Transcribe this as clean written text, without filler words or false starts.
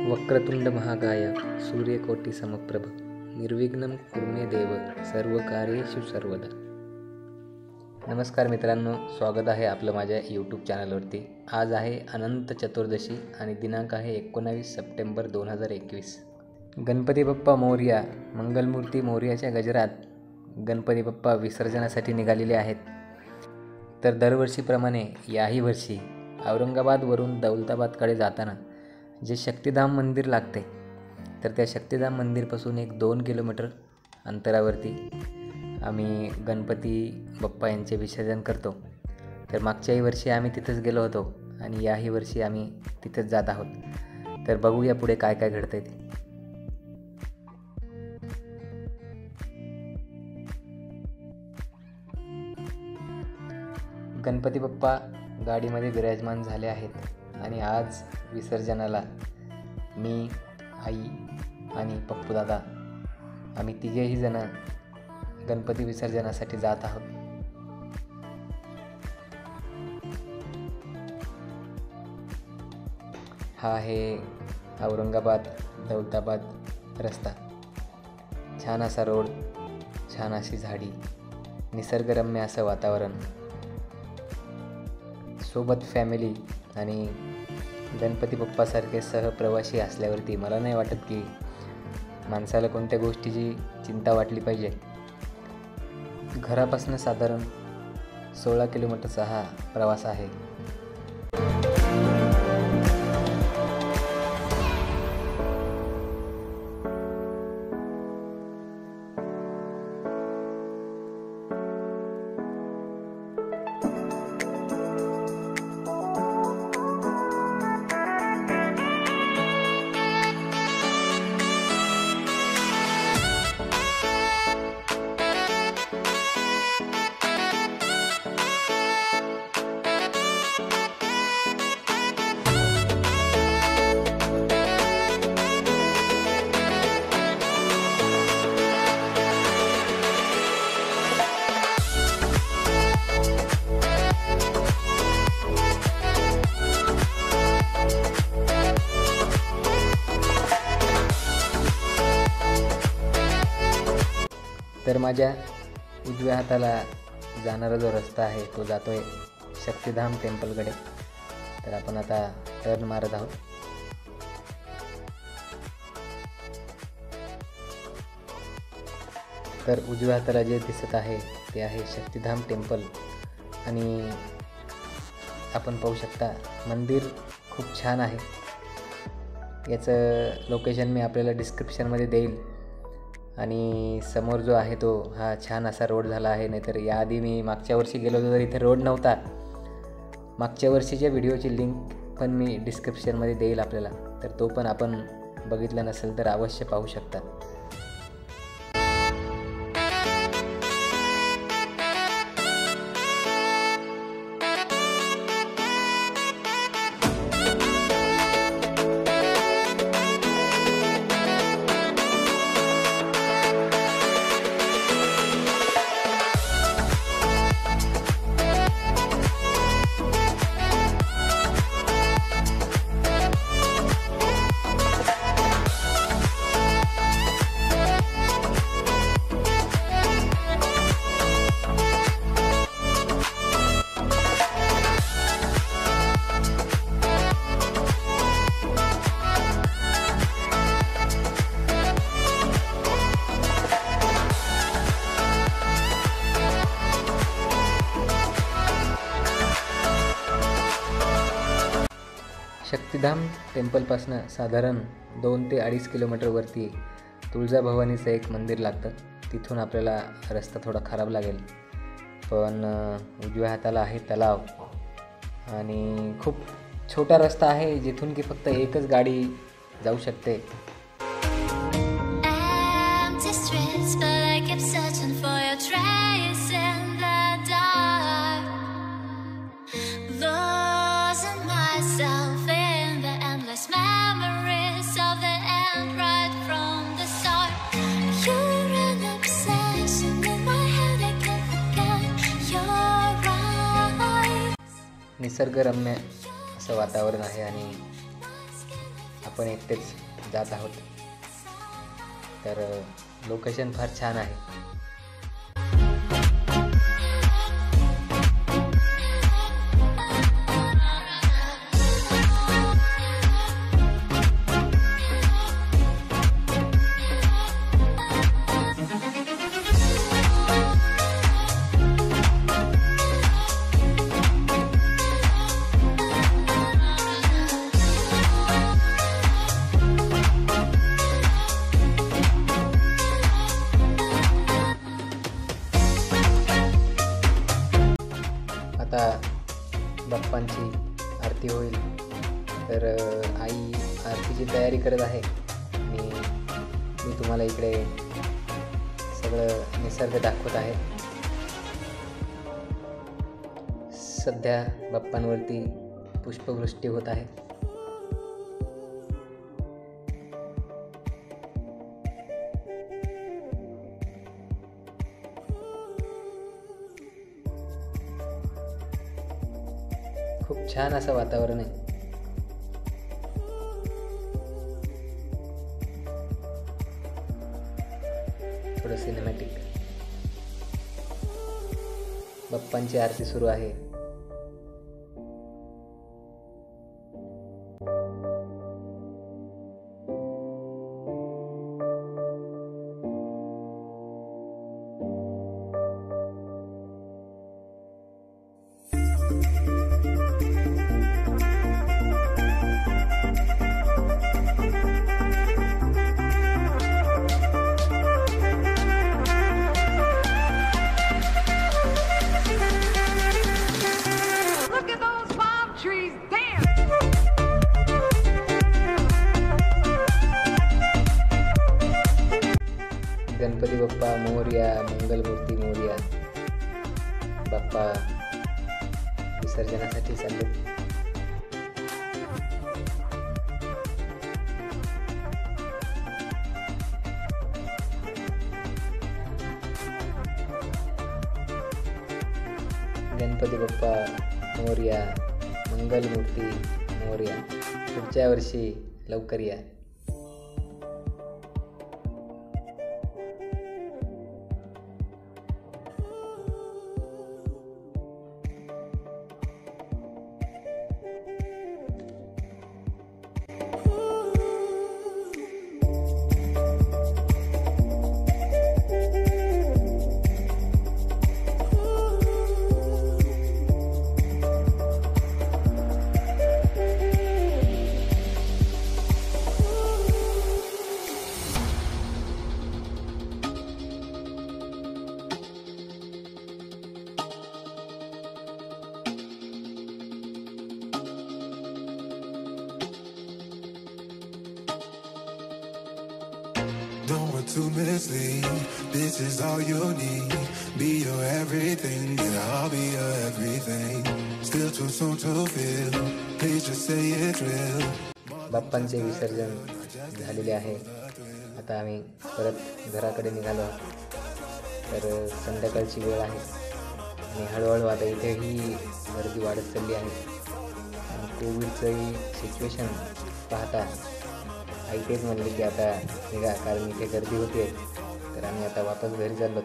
वक्रतुंड महाकाय सूर्यकोटी समप्रभ निर्विघ्नं कुर्मे देव सर्व कार्येषु सर्वदा। नमस्कार मित्रांनो, स्वागत आहे आपलं माझ्या यूट्यूब चॅनलवरती। आज आहे अनंत चतुर्दशी आणि दिनांक आहे 19 सप्टेंबर 2021। गणपती बाप्पा मोरया, मंगलमूर्ती मोरयाच्या गजरात गणपती बाप्पा विसर्जनासाठी निघालेले आहेत। तर दरवर्षीप्रमाणे याही वर्षी औरंगाबादवरून दौलताबादकडे जाताना जे शक्तिधाम मंदिर लागते, तर त्या शक्तिधाम मंदिरपासून एक 2 किलोमीटर अंतरावरती आम्ही गणपती बाप्पा यांचे विसर्जन करतो। तर मागच्याही वर्षी आम्ही तिथेच गेलो होतो आणि याही वर्षी आम्ही तिथेच जात आहोत। तर बघूया पुढे काय काय घडतंय ते। गणपती बाप्पा गाडीमध्ये विराजमान झाले आहेत आणि आज विसर्जनाला मी, आई आणि पप्पू दादा आम्ही तिघेही जण गणपती विसर्जनासाठी जात आहोत। हा आहे औरंगाबाद दौलताबाद रस्ता। छान असा रोड, छान अशी झाडी, निसर्गरम्य असं वातावरण, सोबत फॅमिली आणि गणपती बाप्पासारखे सहप्रवासी असल्यावरती मला नाही वाटत की माणसाला कोणत्या गोष्टीची चिंता वाटली पाहिजे। घरापासून साधारण 16 किलोमीटरचा हा प्रवास आहे। तर माझ्या उजव्या हाताला जाणारा जो रस्ता आहे तो जातोय शक्तिधाम टेम्पलकडे। तर आपण आता टर्न मारत आहोत। तर उजव्या हाताला जे दिसत आहे ते आहे शक्तिधाम टेम्पल आणि आपण पाहू शकता मंदिर खूप छान आहे। याचं लोकेशन मी आपल्याला डिस्क्रिप्शनमध्ये देईल आणि समोर जो आहे तो हा छान असा रोड झाला आहे। नाहीतर याआधी मी मागच्या वर्षी गेलो होतो तर इथे रोड नव्हता। मागच्या वर्षीच्या व्हिडिओची लिंक पण मी डिस्क्रिप्शनमध्ये देईल आपल्याला, तर तो पण आपण बघितला नसेल तर अवश्य पाहू शकता। शक्तिधाम टेम्पलपासनं साधारण 2 ते 2.5 किलोमीटरवरती तुळजाभवानीचं एक मंदिर लागतं। तिथून आपल्याला रस्ता थोडा खराब लागेल, पण उजव्या हाताला आहे तलाव आणि खूप छोटा रस्ता आहे जिथून की फक्त एकच गाडी जाऊ शकते। निसर्गरम्य असं वातावरण आहे आणि आपण एकटेच जात आहोत. तर लोकेशन फार छान आहे. आता बाप्पांची आरती होईल. तर आई आरतीची तयारी करत आहे आणि मी तुम्हाला इकडे सगळं निसर्ग दाखवत आहे. सध्या बाप्पांवरती पुष्पवृष्टी होत आहे. खूप छान असं वातावरण आहे. थोडं सिनेमॅटिक. बाप्पांची आरती सुरू आहे. गणपती बाप्पा मोरया, मंगलमूर्ती मोरया. बाप्पा विसर्जनासाठी चालले. गणपती बाप्पा मोरया, मंगलमूर्ती मोरया. पुढच्या वर्षी लवकर या. Don't want to mislead. This is all you need. Be your everything, yeah, I'll be your everything. Still too soon to feel. Please just say it's real. बाप्पांचे विसर्जन झालेले आहे. आता आम्ही परत घराकडे निघालो आहोत. तर संध्याकाळची वेळ आहे आणि हळूहळू आता इथेही गर्दी वाढत चालली आहे. आणि कोविडचंही सिच्युएशन पाहता आई तेच म्हणले की आता निघा, कारण इथे गर्दी होते. तर आम्ही आता वापस घरी चाललो.